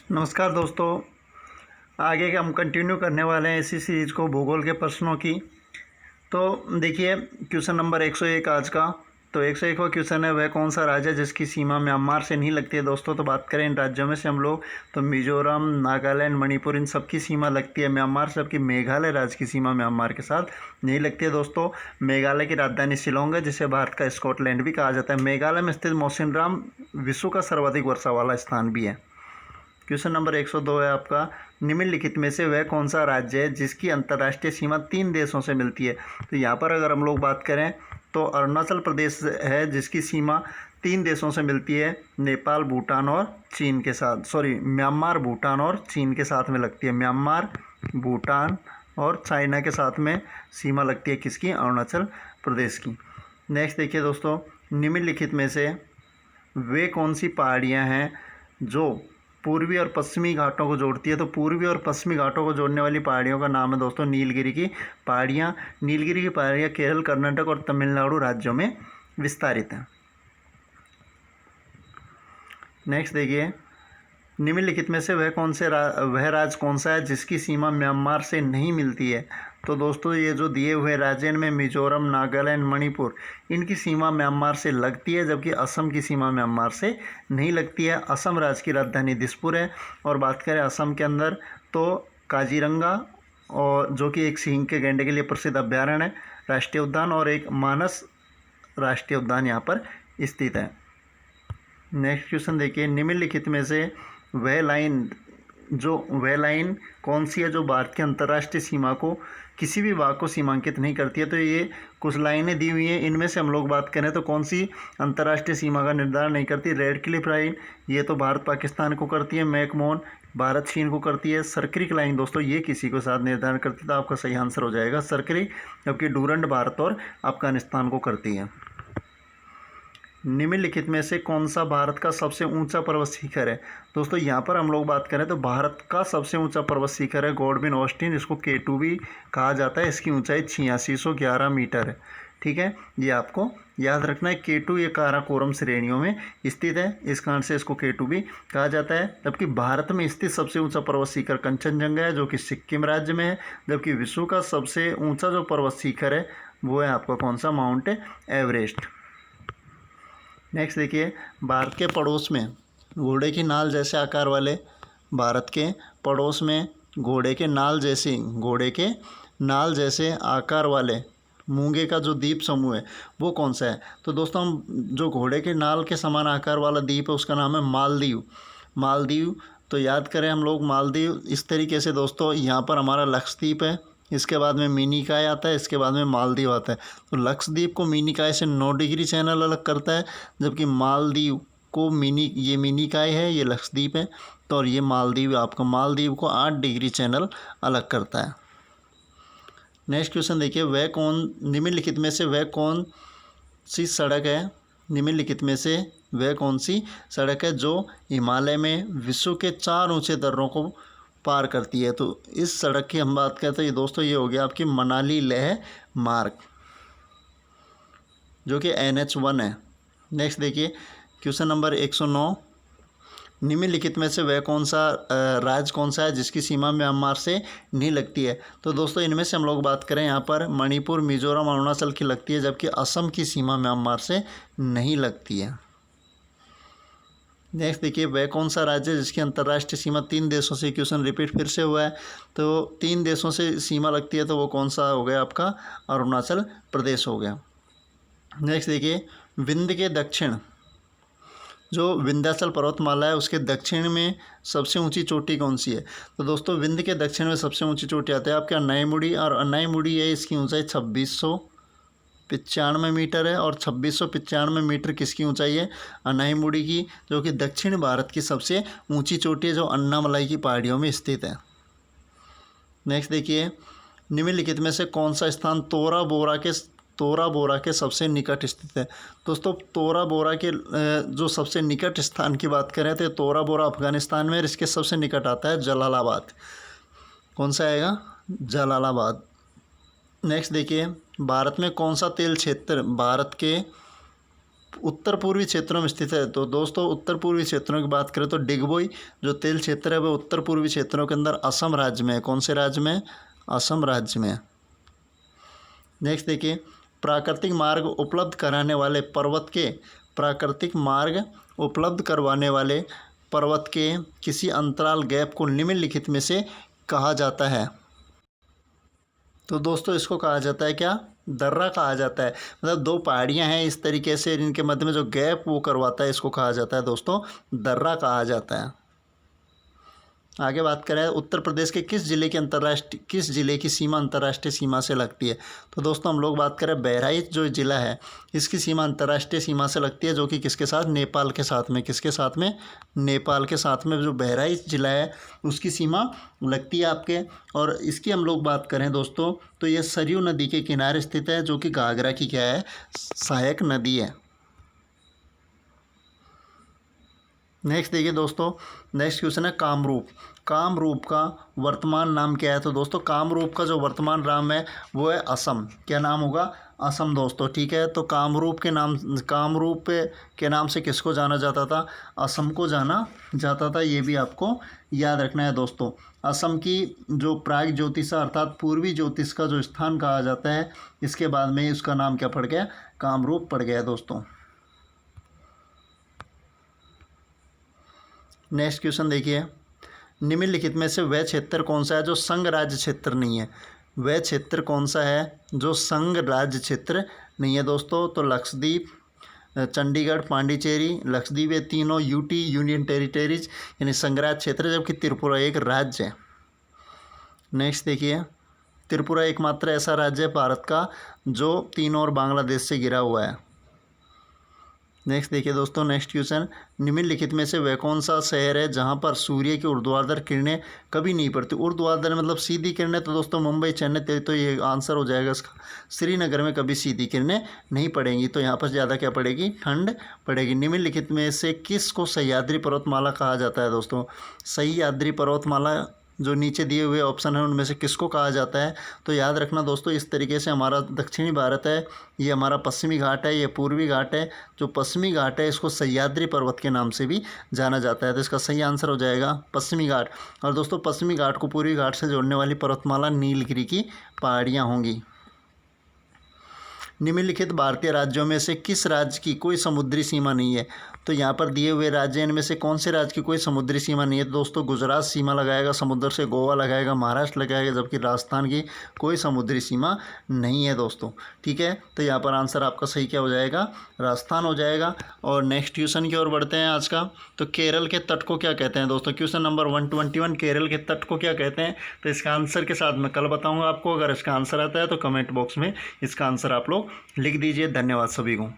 नमस्कार दोस्तों। आगे के हम कंटिन्यू करने वाले हैं इसी सीरीज़ को, भूगोल के प्रश्नों की। तो देखिए क्वेश्चन नंबर 101 आज का। तो 101वां क्वेश्चन है, वह कौन सा राज्य है जिसकी सीमा म्यांमार से नहीं लगती है। दोस्तों तो बात करें इन राज्यों में से हम लोग, तो मिजोरम, नागालैंड, मणिपुर, इन सब की सीमा लगती है म्यांमार से, जबकि मेघालय राज्य की सीमा म्यांमार के साथ नहीं लगती है। दोस्तों मेघालय की राजधानी शिलोंग है, जिसे भारत का स्कॉटलैंड भी कहा जाता है। मेघालय में स्थित मौसिनराम विश्व का सर्वाधिक वर्षा वाला स्थान भी है। क्वेश्चन नंबर 102 है आपका, निम्नलिखित में से वह कौन सा राज्य है जिसकी अंतर्राष्ट्रीय सीमा 3 देशों से मिलती है। तो यहाँ पर अगर हम लोग बात करें तो अरुणाचल प्रदेश है जिसकी सीमा 3 देशों से मिलती है, नेपाल, भूटान और चीन के साथ। म्यांमार, भूटान और चीन के साथ में लगती है। म्यांमार, भूटान और चाइना के साथ में सीमा लगती है किसकी? अरुणाचल प्रदेश की। नेक्स्ट देखिए दोस्तों, निम्नलिखित में से वे कौन सी पहाड़ियाँ हैं जो पूर्वी और पश्चिमी घाटों को जोड़ती है। तो पूर्वी और पश्चिमी घाटों को जोड़ने वाली पहाड़ियों का नाम है दोस्तों नीलगिरी की पहाड़ियाँ। नीलगिरी की पहाड़ियाँ केरल, कर्नाटक और तमिलनाडु राज्यों में विस्तारित हैं। नेक्स्ट देखिए, निम्नलिखित में से वह राज्य कौन सा है जिसकी सीमा म्यांमार से नहीं मिलती है। तो दोस्तों ये जो दिए हुए राज्य में मिजोरम, नागालैंड, मणिपुर, इनकी सीमा म्यांमार से लगती है, जबकि असम की सीमा म्यांमार से नहीं लगती है। असम राज्य की राजधानी दिसपुर है। और बात करें असम के अंदर तो काजीरंगा, और जो कि एक सींग के गैंडे के लिए प्रसिद्ध अभ्यारण्य है, राष्ट्रीय उद्यान, और एक मानस राष्ट्रीय उद्यान यहाँ पर स्थित है। नेक्स्ट क्वेश्चन देखिए, निम्नलिखित में से वह लाइन कौन सी है जो भारत की अंतर्राष्ट्रीय सीमा को किसी भी भाग को सीमांकित नहीं करती है। तो ये कुछ लाइनें दी हुई हैं, इनमें से हम लोग बात करें तो कौन सी अंतर्राष्ट्रीय सीमा का निर्धारण नहीं करती। रेड क्लिफ लाइन, ये तो भारत पाकिस्तान को करती है। मैकमोहन, भारत चीन को करती है। सर्करिक लाइन दोस्तों ये किसी को साथ निर्धारण करती है, तो आपका सही आंसर हो जाएगा सर्करिक। जबकि डूरंड भारत और अफगानिस्तान को करती है। निम्नलिखित में से कौन सा भारत का सबसे ऊंचा पर्वत शिखर है। दोस्तों यहाँ पर हम लोग बात करें तो भारत का सबसे ऊंचा पर्वत शिखर है गॉडविन ऑस्टिन, इसको K2 भी कहा जाता है। इसकी ऊंचाई 8611 मीटर है। ठीक है, ये आपको याद रखना है। K2 ये काराकोरम श्रेणियों में स्थित है, इस कारण से इसको K2 भी कहा जाता है। जबकि भारत में स्थित सबसे ऊंचा पर्वत शिखर कंचनजंगा है, जो कि सिक्किम राज्य में है। जबकि विश्व का सबसे ऊंचा जो पर्वत शिखर है वो है आपका कौन सा? Mount Everest. नेक्स्ट देखिए, भारत के पड़ोस में घोड़े की नाल जैसे आकार वाले, भारत के पड़ोस में घोड़े के नाल जैसे आकार वाले मूंगे का जो द्वीप समूह है वो कौन सा है। तो दोस्तों हम जो घोड़े के नाल के समान आकार वाला द्वीप है उसका नाम है मालदीव। मालदीव तो याद करें हम लोग मालदीव इस तरीके से दोस्तों, यहाँ पर हमारा लक्षद्वीप है, इसके बाद में मिनिकॉय आता है, इसके बाद में मालदीव आता है। तो लक्षद्वीप को मिनिकॉय से 9 डिग्री चैनल अलग करता है, जबकि मालदीव को मिनिकॉय है, ये लक्षद्वीप है। तो और ये मालदीव को 8 डिग्री चैनल अलग करता है। नेक्स्ट क्वेश्चन देखिए, निम्नलिखित में से वह कौन सी सड़क है जो हिमालय में विश्व के 4 ऊंचे दर्रों को पार करती है। तो इस सड़क की हम बात करते हैं दोस्तों, ये हो गया आपकी मनाली लेह मार्ग, जो कि NH1 है। नेक्स्ट देखिए क्वेश्चन नंबर 109, निम्नलिखित में से वह राज्य कौन सा है जिसकी सीमा म्यांमार से नहीं लगती है। तो दोस्तों इनमें से हम लोग बात करें यहाँ पर मणिपुर, मिजोरम, अरुणाचल की लगती है, जबकि असम की सीमा म्यांमार से नहीं लगती है। नेक्स्ट देखिए, वह कौन सा राज्य है जिसकी अंतर्राष्ट्रीय सीमा 3 देशों से, क्वेश्चन रिपीट फिर से हुआ है, तो 3 देशों से सीमा लगती है, तो वो कौन सा हो गया आपका? अरुणाचल प्रदेश हो गया। नेक्स्ट देखिए, विंध्य के दक्षिण जो विंध्याचल पर्वतमाला है उसके दक्षिण में सबसे ऊंची चोटी कौन सी है। तो दोस्तों विंध्य के दक्षिण में सबसे ऊंची चोटी आती है आपके अनाईमुड़ी, और अनाईमुड़ी है, इसकी ऊंचाई 2695 मीटर है। और 2695 मीटर किसकी ऊंचाई है? अनाईमुड़ी की, जो कि दक्षिण भारत की सबसे ऊंची चोटी है, जो अन्नामलाई की पहाड़ियों में स्थित है। नेक्स्ट देखिए, निम्नलिखित में से कौन सा स्थान तोरा बोरा के सबसे निकट स्थित है। दोस्तों तोरा बोरा के जो सबसे निकट स्थान की बात करें तो तोरा बोरा अफगानिस्तान में, इसके सबसे निकट आता है जलालाबाद। कौन सा आएगा? जलालाबाद। नेक्स्ट देखिए, भारत में कौन सा तेल क्षेत्र भारत के उत्तर पूर्वी क्षेत्रों में स्थित है। तो दोस्तों उत्तर पूर्वी क्षेत्रों की बात करें तो डिगबोई जो तेल क्षेत्र है वह उत्तर पूर्वी क्षेत्रों के अंदर असम राज्य में है। कौन से राज्य में? असम राज्य में। नेक्स्ट देखिए, प्राकृतिक मार्ग उपलब्ध कराने वाले पर्वत के प्राकृतिक मार्ग उपलब्ध करवाने वाले पर्वत के किसी अंतराल गैप को निम्नलिखित में से कहा जाता है। तो दोस्तों इसको कहा जाता है क्या? दर्रा कहा जाता है। मतलब दो पहाड़ियां हैं इस तरीके से, इनके मध्य में जो गैप वो करवाता है, इसको कहा जाता है दोस्तों दर्रा कहा जाता है। आगे बात करें, उत्तर प्रदेश के किस जिले की सीमा अंतर्राष्ट्रीय सीमा से लगती है? तो दोस्तों हम लोग बात करें बहराइच जो ज़िला है, इसकी सीमा अंतर्राष्ट्रीय सीमा से लगती है, जो कि किसके साथ? नेपाल के साथ में। किसके साथ में? नेपाल के साथ में जो बहराइच ज़िला है उसकी सीमा लगती है आपके। और इसकी हम लोग बात करें दोस्तों तो ये सरयू नदी के किनारे स्थित है, जो कि घाघरा की क्या है? सहायक नदी है। नेक्स्ट देखिए दोस्तों, नेक्स्ट क्वेश्चन है कामरूप। कामरूप का वर्तमान नाम क्या है? तो दोस्तों कामरूप का जो वर्तमान नाम है वो है असम। क्या नाम होगा? असम दोस्तों, ठीक है। तो कामरूप के नाम से किसको जाना जाता था? असम को जाना जाता था। ये भी आपको याद रखना है दोस्तों। असम की जो प्राग ज्योतिषा अर्थात पूर्वी ज्योतिष का जो स्थान कहा जाता है, इसके बाद में उसका नाम क्या पड़ गया? कामरूप पड़ गया दोस्तों। नेक्स्ट क्वेश्चन देखिए, निम्नलिखित में से वह क्षेत्र कौन सा है जो संघ राज्य क्षेत्र नहीं है? वह क्षेत्र कौन सा है जो संघ राज्य क्षेत्र नहीं है दोस्तों? तो लक्षद्वीप, चंडीगढ़, पांडिचेरी, लक्षद्वीप, ये तीनों यूटी यूनियन टेरिटरीज यानी संघ राज्य क्षेत्र है, जबकि त्रिपुरा एक राज्य है। नेक्स्ट देखिए, त्रिपुरा एकमात्र ऐसा राज्य है भारत का जो तीनों और बांग्लादेश से घिरा हुआ है। नेक्स्ट देखिए दोस्तों, नेक्स्ट क्वेश्चन, निम्नलिखित में से वह कौन सा शहर है जहां पर सूर्य की ऊर्ध्वाधर किरणें कभी नहीं पड़ती? ऊर्ध्वाधर मतलब सीधी किरणें, तो दोस्तों मुंबई, चेन्नई, तो ये आंसर हो जाएगा इसका। श्रीनगर में कभी सीधी किरणें नहीं पड़ेंगी, तो यहाँ पर ज़्यादा क्या पड़ेगी? ठंड पड़ेगी। निम्नलिखित में से किस को सह्याद्री पर्वतमाला कहा जाता है दोस्तों? सह्याद्री पर्वतमाला जो नीचे दिए हुए ऑप्शन है उनमें से किसको कहा जाता है? तो याद रखना दोस्तों, इस तरीके से हमारा दक्षिणी भारत है, ये हमारा पश्चिमी घाट है, ये पूर्वी घाट है। जो पश्चिमी घाट है इसको सह्याद्री पर्वत के नाम से भी जाना जाता है। तो इसका सही आंसर हो जाएगा पश्चिमी घाट। और दोस्तों पश्चिमी घाट को पूर्वी घाट से जोड़ने वाली पर्वतमाला नीलगिरी की पहाड़ियाँ होंगी। निम्नलिखित भारतीय राज्यों में से किस राज्य की कोई समुद्री सीमा नहीं है? तो यहाँ पर दिए हुए राज्य इनमें से कौन से राज्य की कोई समुद्री सीमा नहीं है? तो दोस्तों गुजरात सीमा लगाएगा समुद्र से, गोवा लगाएगा, महाराष्ट्र लगाएगा, जबकि राजस्थान की कोई समुद्री सीमा नहीं है दोस्तों, ठीक है। तो यहाँ पर आंसर आपका सही क्या हो जाएगा? राजस्थान हो जाएगा। और नेक्स्ट क्वेश्चन की ओर बढ़ते हैं आज का। तो केरल के तट को क्या कहते हैं दोस्तों? क्वेश्चन नंबर 121, केरल के तट को क्या कहते हैं? तो इसका आंसर के साथ मैं कल बताऊँगा आपको। अगर इसका आंसर आता है तो कमेंट बॉक्स में इसका आंसर आप लोग लिख दीजिए। धन्यवाद सभी को।